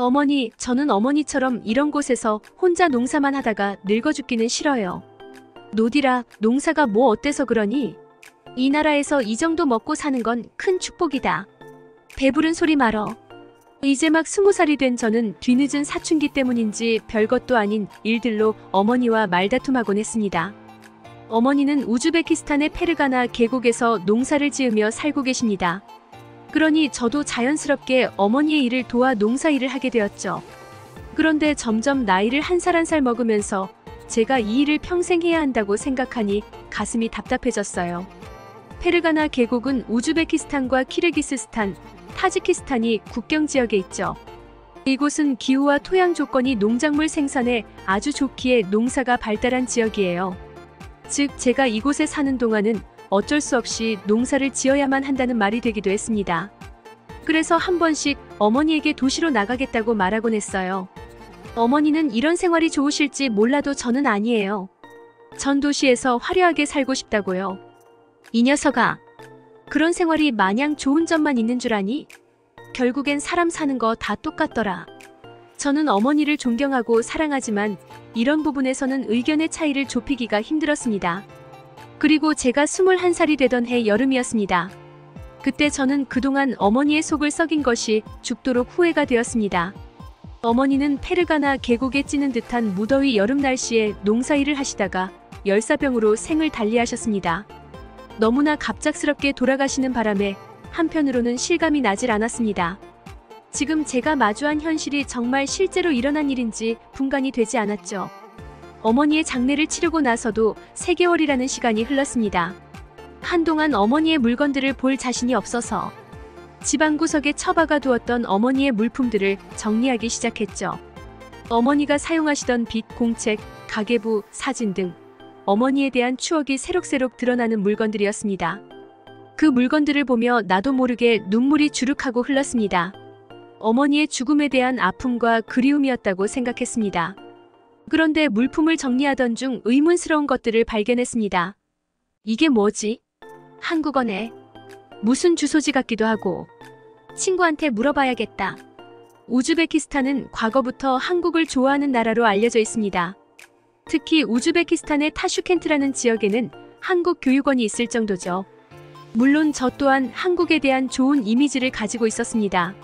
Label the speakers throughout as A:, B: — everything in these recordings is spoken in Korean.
A: 어머니, 저는 어머니처럼 이런 곳에서 혼자 농사만 하다가 늙어 죽기는 싫어요. 노디라, 농사가 뭐 어때서 그러니? 이 나라에서 이 정도 먹고 사는 건 큰 축복이다. 배부른 소리 말어. 이제 막 20살이 된 저는 뒤늦은 사춘기 때문인지 별것도 아닌 일들로 어머니와 말다툼하곤 했습니다. 어머니는 우즈베키스탄의 페르가나 계곡에서 농사를 지으며 살고 계십니다. 그러니 저도 자연스럽게 어머니의 일을 도와 농사일을 하게 되었죠. 그런데 점점 나이를 한 살 한 살 먹으면서 제가 이 일을 평생 해야 한다고 생각하니 가슴이 답답해졌어요. 페르가나 계곡은 우즈베키스탄과 키르기스스탄, 타지키스탄이 국경 지역에 있죠. 이곳은 기후와 토양 조건이 농작물 생산에 아주 좋기에 농사가 발달한 지역이에요. 즉, 제가 이곳에 사는 동안은 어쩔 수 없이 농사를 지어야만 한다는 말이 되기도 했습니다. 그래서 한 번씩 어머니에게 도시로 나가겠다고 말하곤 했어요. 어머니는 이런 생활이 좋으실지 몰라도 저는 아니에요. 전 도시에서 화려하게 살고 싶다고요. 이 녀석아, 그런 생활이 마냥 좋은 점만 있는 줄 아니? 결국엔 사람 사는 거 다 똑같더라. 저는 어머니를 존경하고 사랑하지만 이런 부분에서는 의견의 차이를 좁히기가 힘들었습니다. 그리고 제가 21살이 되던 해 여름이었습니다. 그때 저는 그동안 어머니의 속을 썩인 것이 죽도록 후회가 되었습니다. 어머니는 페르가나 계곡에 찌는 듯한 무더위 여름 날씨에 농사일을 하시다가 열사병으로 생을 달리하셨습니다. 너무나 갑작스럽게 돌아가시는 바람에 한편으로는 실감이 나질 않았습니다. 지금 제가 마주한 현실이 정말 실제로 일어난 일인지 분간이 되지 않았죠. 어머니의 장례를 치르고 나서도 3개월이라는 시간이 흘렀습니다. 한동안 어머니의 물건들을 볼 자신이 없어서 집 안구석에 처박아 두었던 어머니의 물품들을 정리하기 시작했죠. 어머니가 사용하시던 빗, 공책, 가계부, 사진 등 어머니에 대한 추억이 새록새록 드러나는 물건들이었습니다. 그 물건들을 보며 나도 모르게 눈물이 주룩하고 흘렀습니다. 어머니의 죽음에 대한 아픔과 그리움이었다고 생각했습니다. 그런데 물품을 정리하던 중 의문스러운 것들을 발견했습니다. 이게 뭐지? 한국어네. 무슨 주소지 같기도 하고. 친구한테 물어봐야겠다. 우즈베키스탄은 과거부터 한국을 좋아하는 나라로 알려져 있습니다. 특히 우즈베키스탄의 타슈켄트라는 지역에는 한국 교육원이 있을 정도죠. 물론 저 또한 한국에 대한 좋은 이미지를 가지고 있었습니다.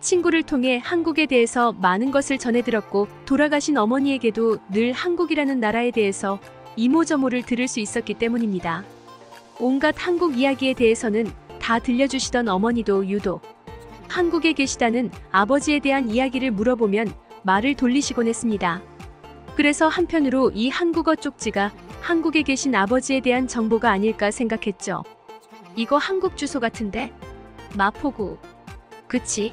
A: 친구를 통해 한국에 대해서 많은 것을 전해 들었고 돌아가신 어머니에게도 늘 한국이라는 나라에 대해서 이모저모를 들을 수 있었기 때문입니다. 온갖 한국 이야기에 대해서는 다 들려주시던 어머니도 유독 한국에 계시다는 아버지에 대한 이야기를 물어보면 말을 돌리시곤 했습니다. 그래서 한편으로 이 한국어 쪽지가 한국에 계신 아버지에 대한 정보가 아닐까 생각했죠. 이거 한국 주소 같은데? 마포구. 그치?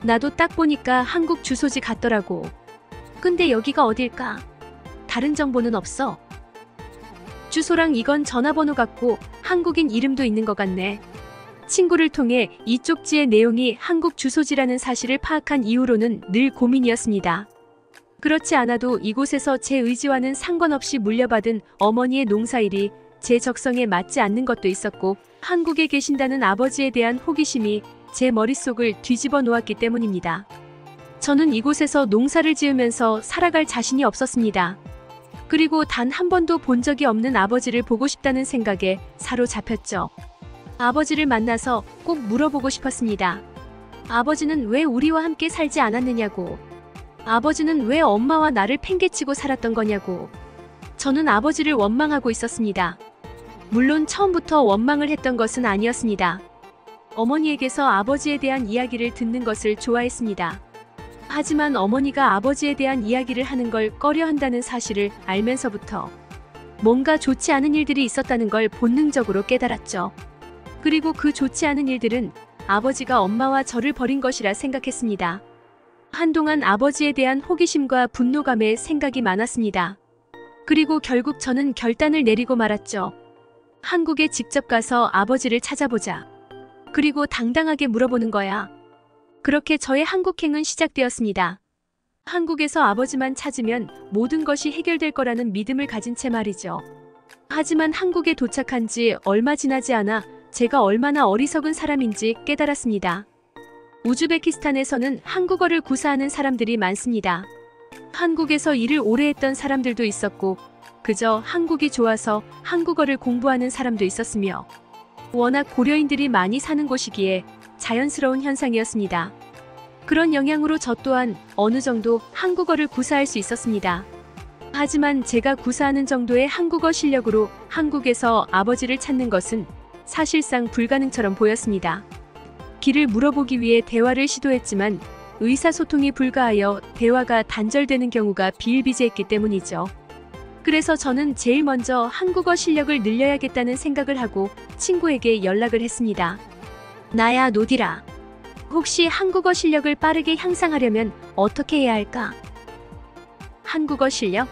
A: 나도 딱 보니까 한국 주소지 같더라고. 근데 여기가 어딜까? 다른 정보는 없어. 주소랑 이건 전화번호 같고 한국인 이름도 있는 것 같네. 친구를 통해 이 쪽지의 내용이 한국 주소지라는 사실을 파악한 이후로는 늘 고민이었습니다. 그렇지 않아도 이곳에서 제 의지와는 상관없이 물려받은 어머니의 농사일이 제 적성에 맞지 않는 것도 있었고 한국에 계신다는 아버지에 대한 호기심이 제 머릿속을 뒤집어 놓았기 때문입니다. 저는 이곳에서 농사를 지으면서 살아갈 자신이 없었습니다. 그리고 단 한 번도 본 적이 없는 아버지를 보고 싶다는 생각에 사로잡혔죠. 아버지를 만나서 꼭 물어보고 싶었습니다. 아버지는 왜 우리와 함께 살지 않았느냐고. 아버지는 왜 엄마와 나를 팽개치고 살았던 거냐고. 저는 아버지를 원망하고 있었습니다. 물론 처음부터 원망을 했던 것은 아니었습니다. 어머니에게서 아버지에 대한 이야기를 듣는 것을 좋아했습니다. 하지만 어머니가 아버지에 대한 이야기를 하는 걸 꺼려한다는 사실을 알면서부터 뭔가 좋지 않은 일들이 있었다는 걸 본능적으로 깨달았죠. 그리고 그 좋지 않은 일들은 아버지가 엄마와 저를 버린 것이라 생각했습니다. 한동안 아버지에 대한 호기심과 분노감에 생각이 많았습니다. 그리고 결국 저는 결단을 내리고 말았죠. 한국에 직접 가서 아버지를 찾아보자. 그리고 당당하게 물어보는 거야. 그렇게 저의 한국행은 시작되었습니다. 한국에서 아버지만 찾으면 모든 것이 해결될 거라는 믿음을 가진 채 말이죠. 하지만 한국에 도착한 지 얼마 지나지 않아 제가 얼마나 어리석은 사람인지 깨달았습니다. 우즈베키스탄에서는 한국어를 구사하는 사람들이 많습니다. 한국에서 일을 오래 했던 사람들도 있었고 그저 한국이 좋아서 한국어를 공부하는 사람도 있었으며 워낙 고려인들이 많이 사는 곳이기에 자연스러운 현상이었습니다. 그런 영향으로 저 또한 어느 정도 한국어를 구사할 수 있었습니다. 하지만 제가 구사하는 정도의 한국어 실력으로 한국에서 아버지를 찾는 것은 사실상 불가능처럼 보였습니다. 길을 물어보기 위해 대화를 시도했지만 의사소통이 불가하여 대화가 단절되는 경우가 비일비재했기 때문이죠. 그래서 저는 제일 먼저 한국어 실력을 늘려야겠다는 생각을 하고 친구에게 연락을 했습니다. 나야 노디라. 혹시 한국어 실력을 빠르게 향상하려면 어떻게 해야 할까? 한국어 실력?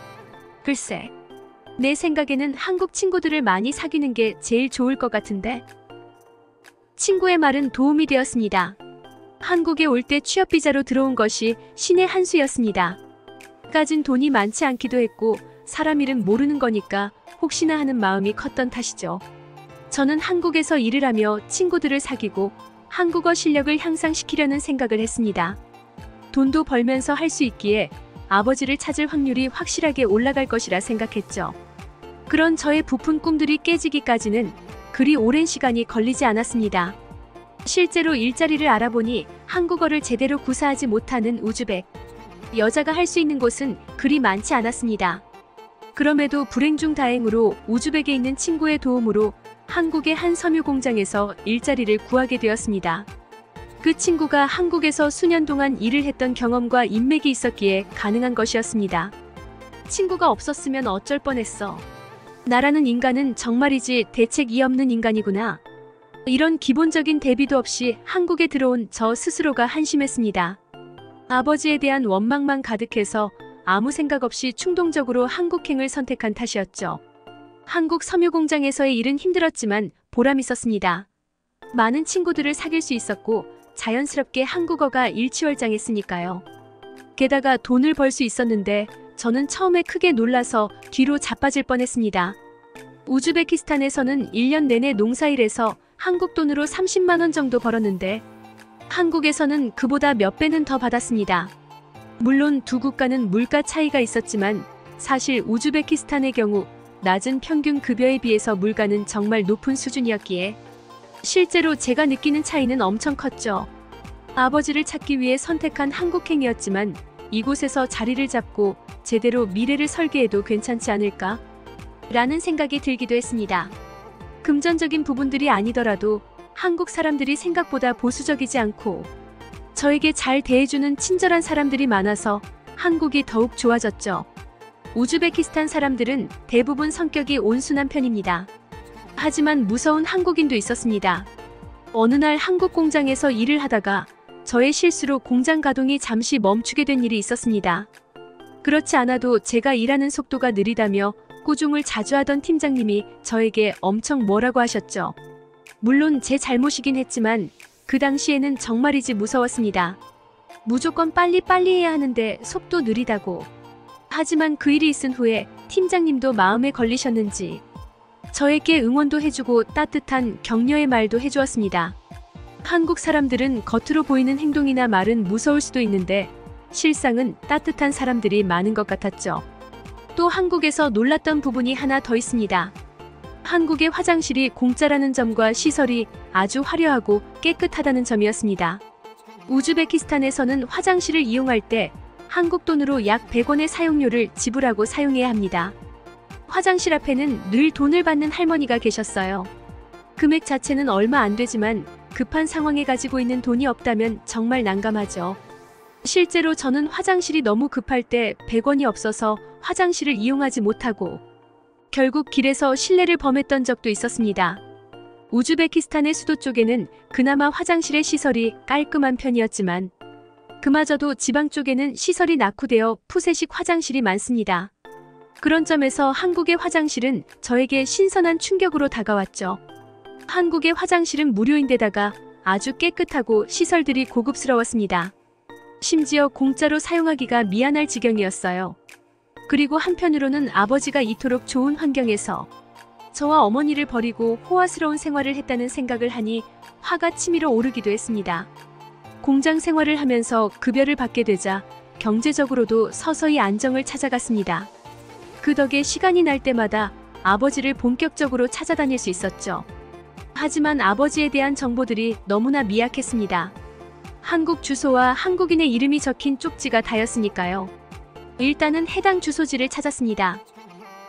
A: 글쎄, 내 생각에는 한국 친구들을 많이 사귀는 게 제일 좋을 것 같은데. 친구의 말은 도움이 되었습니다. 한국에 올 때 취업비자로 들어온 것이 신의 한 수였습니다. 가진 돈이 많지 않기도 했고 사람 이름 모르는 거니까 혹시나 하는 마음이 컸던 탓이죠. 저는 한국에서 일을 하며 친구들을 사귀고 한국어 실력을 향상시키려는 생각을 했습니다. 돈도 벌면서 할 수 있기에 아버지를 찾을 확률이 확실하게 올라갈 것이라 생각했죠. 그런 저의 부푼 꿈들이 깨지기까지는 그리 오랜 시간이 걸리지 않았습니다. 실제로 일자리를 알아보니 한국어를 제대로 구사하지 못하는 우즈벡 여자가 할 수 있는 곳은 그리 많지 않았습니다. 그럼에도 불행 중 다행으로 우즈벡에 있는 친구의 도움으로 한국의 한 섬유 공장에서 일자리를 구하게 되었습니다. 그 친구가 한국에서 수년 동안 일을 했던 경험과 인맥이 있었기에 가능한 것이었습니다. 친구가 없었으면 어쩔 뻔했어. 나라는 인간은 정말이지 대책이 없는 인간이구나. 이런 기본적인 대비도 없이 한국에 들어온 저 스스로가 한심했습니다. 아버지에 대한 원망만 가득해서 아무 생각 없이 충동적으로 한국행을 선택한 탓이었죠. 한국 섬유공장에서의 일은 힘들었지만 보람 있었습니다. 많은 친구들을 사귈 수 있었고 자연스럽게 한국어가 일취월장했으니까요. 게다가 돈을 벌 수 있었는데 저는 처음에 크게 놀라서 뒤로 자빠질 뻔했습니다. 우즈베키스탄에서는 1년 내내 농사일해서 한국 돈으로 30만 원 정도 벌었는데 한국에서는 그보다 몇 배는 더 받았습니다. 물론 두 국가는 물가 차이가 있었지만 사실 우즈베키스탄의 경우 낮은 평균 급여에 비해서 물가는 정말 높은 수준이었기에 실제로 제가 느끼는 차이는 엄청 컸죠. 아버지를 찾기 위해 선택한 한국행이었지만 이곳에서 자리를 잡고 제대로 미래를 설계해도 괜찮지 않을까? 라는 생각이 들기도 했습니다. 금전적인 부분들이 아니더라도 한국 사람들이 생각보다 보수적이지 않고 저에게 잘 대해주는 친절한 사람들이 많아서 한국이 더욱 좋아졌죠. 우즈베키스탄 사람들은 대부분 성격이 온순한 편입니다. 하지만 무서운 한국인도 있었습니다. 어느 날 한국 공장에서 일을 하다가 저의 실수로 공장 가동이 잠시 멈추게 된 일이 있었습니다. 그렇지 않아도 제가 일하는 속도가 느리다며 꾸중을 자주 하던 팀장님이 저에게 엄청 뭐라고 하셨죠. 물론 제 잘못이긴 했지만 그 당시에는 정말이지 무서웠습니다. 무조건 빨리빨리 해야 하는데 속도 느리다고. 하지만 그 일이 있은 후에 팀장님도 마음에 걸리셨는지 저에게 응원도 해주고 따뜻한 격려의 말도 해주었습니다. 한국 사람들은 겉으로 보이는 행동이나 말은 무서울 수도 있는데 실상은 따뜻한 사람들이 많은 것 같았죠. 또 한국에서 놀랐던 부분이 하나 더 있습니다. 한국의 화장실이 공짜라는 점과 시설이 아주 화려하고 깨끗하다는 점이었습니다. 우즈베키스탄에서는 화장실을 이용할 때 한국 돈으로 약 100원의 사용료를 지불하고 사용해야 합니다. 화장실 앞에는 늘 돈을 받는 할머니가 계셨어요. 금액 자체는 얼마 안 되지만 급한 상황에 가지고 있는 돈이 없다면 정말 난감하죠. 실제로 저는 화장실이 너무 급할 때 100원이 없어서 화장실을 이용하지 못하고 결국 길에서 실례를 범했던 적도 있었습니다. 우즈베키스탄의 수도 쪽에는 그나마 화장실의 시설이 깔끔한 편이었지만 그마저도 지방 쪽에는 시설이 낙후되어 푸세식 화장실이 많습니다. 그런 점에서 한국의 화장실은 저에게 신선한 충격으로 다가왔죠. 한국의 화장실은 무료인데다가 아주 깨끗하고 시설들이 고급스러웠습니다. 심지어 공짜로 사용하기가 미안할 지경이었어요. 그리고 한편으로는 아버지가 이토록 좋은 환경에서 저와 어머니를 버리고 호화스러운 생활을 했다는 생각을 하니 화가 치밀어 오르기도 했습니다. 공장 생활을 하면서 급여를 받게 되자 경제적으로도 서서히 안정을 찾아갔습니다. 그 덕에 시간이 날 때마다 아버지를 본격적으로 찾아다닐 수 있었죠. 하지만 아버지에 대한 정보들이 너무나 미약했습니다. 한국 주소와 한국인의 이름이 적힌 쪽지가 다였으니까요. 일단은 해당 주소지를 찾았습니다.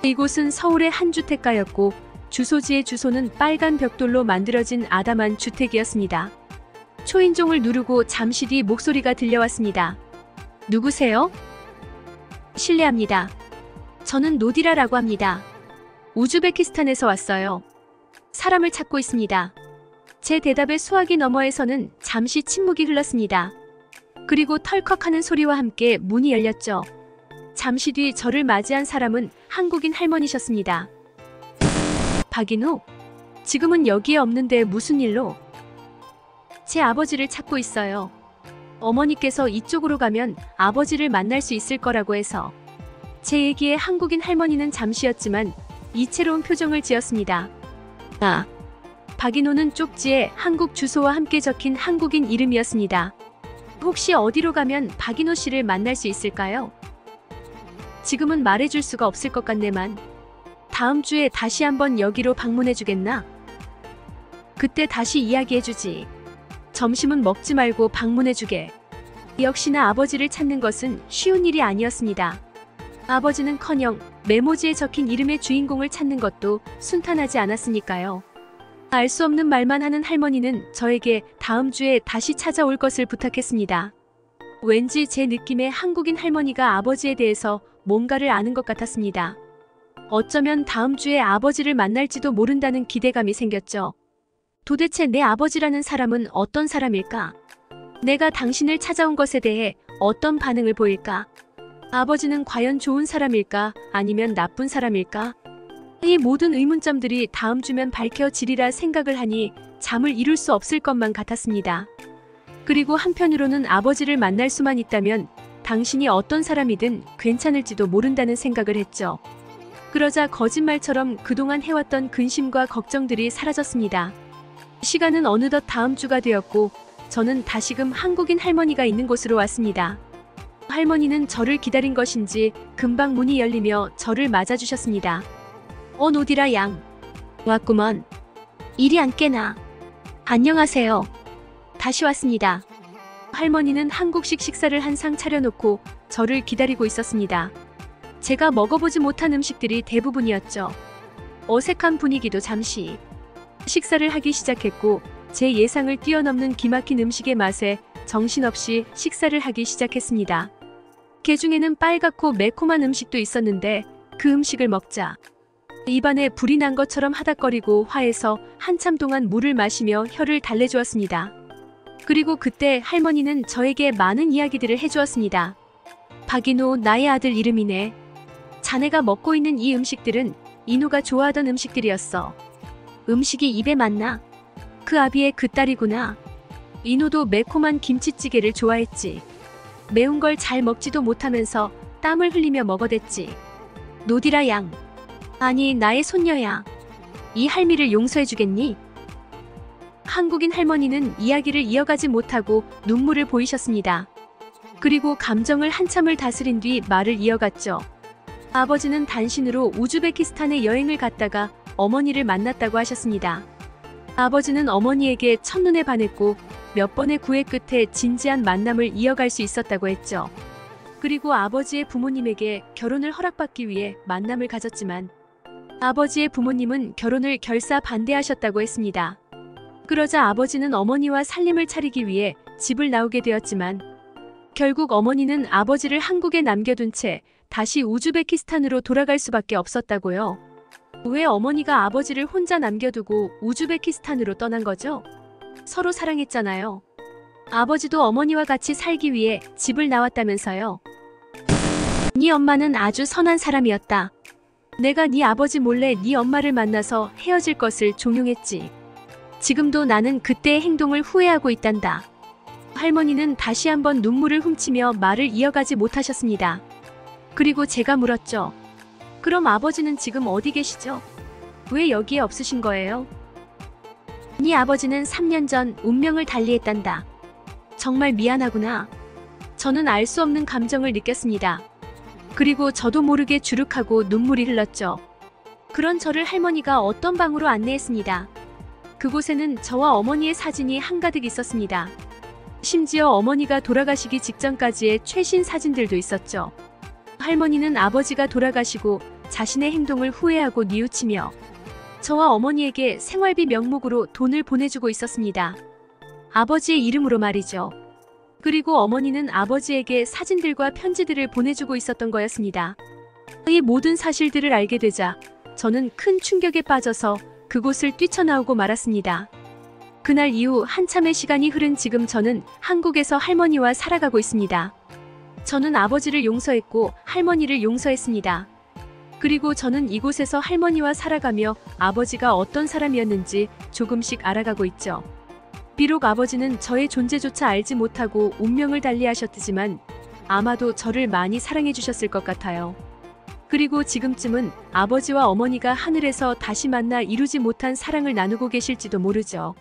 A: 이곳은 서울의 한 주택가였고 주소지의 주소는 빨간 벽돌로 만들어진 아담한 주택이었습니다. 초인종을 누르고 잠시 뒤 목소리가 들려왔습니다. 누구세요? 실례합니다. 저는 노디라라고 합니다. 우즈베키스탄에서 왔어요. 사람을 찾고 있습니다. 제 대답의 수화기 너머에서는 잠시 침묵이 흘렀습니다. 그리고 털컥하는 소리와 함께 문이 열렸죠. 잠시 뒤 저를 맞이한 사람은 한국인 할머니셨습니다. 박인우? 지금은 여기에 없는데 무슨 일로? 제 아버지를 찾고 있어요. 어머니께서 이쪽으로 가면 아버지를 만날 수 있을 거라고 해서. 제 얘기에 한국인 할머니는 잠시였지만 이채로운 표정을 지었습니다. 아, 박인호는 쪽지에 한국 주소와 함께 적힌 한국인 이름이었습니다. 혹시 어디로 가면 박인호 씨를 만날 수 있을까요? 지금은 말해줄 수가 없을 것 같네만. 다음 주에 다시 한번 여기로 방문해주겠나? 그때 다시 이야기해주지. 점심은 먹지 말고 방문해주게. 역시나 아버지를 찾는 것은 쉬운 일이 아니었습니다. 아버지는커녕 메모지에 적힌 이름의 주인공을 찾는 것도 순탄하지 않았으니까요. 알 수 없는 말만 하는 할머니는 저에게 다음 주에 다시 찾아올 것을 부탁했습니다. 왠지 제 느낌에 한국인 할머니가 아버지에 대해서 뭔가를 아는 것 같았습니다. 어쩌면 다음 주에 아버지를 만날지도 모른다는 기대감이 생겼죠. 도대체 내 아버지라는 사람은 어떤 사람일까? 내가 당신을 찾아온 것에 대해 어떤 반응을 보일까? 아버지는 과연 좋은 사람일까? 아니면 나쁜 사람일까? 이 모든 의문점들이 다음 주면 밝혀지리라 생각을 하니 잠을 이룰 수 없을 것만 같았습니다. 그리고 한편으로는 아버지를 만날 수만 있다면 당신이 어떤 사람이든 괜찮을지도 모른다는 생각을 했죠. 그러자 거짓말처럼 그동안 해왔던 근심과 걱정들이 사라졌습니다. 시간은 어느덧 다음 주가 되었고 저는 다시금 한국인 할머니가 있는 곳으로 왔습니다. 할머니는 저를 기다린 것인지 금방 문이 열리며 저를 맞아주셨습니다. 노디라 양. 왔구먼. 일이 안 깨나. 안녕하세요. 다시 왔습니다. 할머니는 한국식 식사를 한 상 차려놓고 저를 기다리고 있었습니다. 제가 먹어보지 못한 음식들이 대부분이었죠. 어색한 분위기도 잠시. 식사를 하기 시작했고 제 예상을 뛰어넘는 기막힌 음식의 맛에 정신없이 식사를 하기 시작했습니다. 게 중에는 빨갛고 매콤한 음식도 있었는데 그 음식을 먹자 입안에 불이 난 것처럼 하닥거리고 화해서 한참 동안 물을 마시며 혀를 달래주었습니다. 그리고 그때 할머니는 저에게 많은 이야기들을 해주었습니다. 박인호, 나의 아들 이름이네. 자네가 먹고 있는 이 음식들은 인호가 좋아하던 음식들이었어. 음식이 입에 맞나? 그 아비의 그 딸이구나. 인호도 매콤한 김치찌개를 좋아했지. 매운 걸 잘 먹지도 못하면서 땀을 흘리며 먹어댔지. 노디라 양. 아니, 나의 손녀야. 이 할미를 용서해주겠니? 한국인 할머니는 이야기를 이어가지 못하고 눈물을 보이셨습니다. 그리고 감정을 한참을 다스린 뒤 말을 이어갔죠. 아버지는 단신으로 우즈베키스탄에 여행을 갔다가 어머니를 만났다고 하셨습니다. 아버지는 어머니에게 첫눈에 반했고 몇 번의 구애 끝에 진지한 만남을 이어갈 수 있었다고 했죠. 그리고 아버지의 부모님에게 결혼을 허락받기 위해 만남을 가졌지만 아버지의 부모님은 결혼을 결사 반대하셨다고 했습니다. 그러자 아버지는 어머니와 살림을 차리기 위해 집을 나오게 되었지만 결국 어머니는 아버지를 한국에 남겨둔 채 다시 우즈베키스탄으로 돌아갈 수밖에 없었다고요. 왜 어머니가 아버지를 혼자 남겨두고 우즈베키스탄으로 떠난 거죠? 서로 사랑했잖아요. 아버지도 어머니와 같이 살기 위해 집을 나왔다면서요. 네 엄마는 아주 선한 사람이었다. 내가 네 아버지 몰래 네 엄마를 만나서 헤어질 것을 종용했지. 지금도 나는 그때의 행동을 후회하고 있단다. 할머니는 다시 한번 눈물을 훔치며 말을 이어가지 못하셨습니다. 그리고 제가 물었죠. 그럼 아버지는 지금 어디 계시죠? 왜 여기에 없으신 거예요? 네 아버지는 3년 전 운명을 달리했단다. 정말 미안하구나. 저는 알 수 없는 감정을 느꼈습니다. 그리고 저도 모르게 주룩하고 눈물이 흘렀죠. 그런 저를 할머니가 어떤 방으로 안내했습니다. 그곳에는 저와 어머니의 사진이 한가득 있었습니다. 심지어 어머니가 돌아가시기 직전까지의 최신 사진들도 있었죠. 할머니는 아버지가 돌아가시고 자신의 행동을 후회하고 뉘우치며 저와 어머니에게 생활비 명목으로 돈을 보내주고 있었습니다. 아버지의 이름으로 말이죠. 그리고 어머니는 아버지에게 사진들과 편지들을 보내주고 있었던 거였습니다. 이 모든 사실들을 알게 되자 저는 큰 충격에 빠져서 그곳을 뛰쳐나오고 말았습니다. 그날 이후 한참의 시간이 흐른 지금 저는 한국에서 할머니와 살아가고 있습니다. 저는 아버지를 용서했고 할머니를 용서했습니다. 그리고 저는 이곳에서 할머니와 살아가며 아버지가 어떤 사람이었는지 조금씩 알아가고 있죠. 비록 아버지는 저의 존재조차 알지 못하고 운명을 달리하셨지만 아마도 저를 많이 사랑해 주셨을 것 같아요. 그리고 지금쯤은 아버지와 어머니가 하늘에서 다시 만나 이루지 못한 사랑을 나누고 계실지도 모르죠.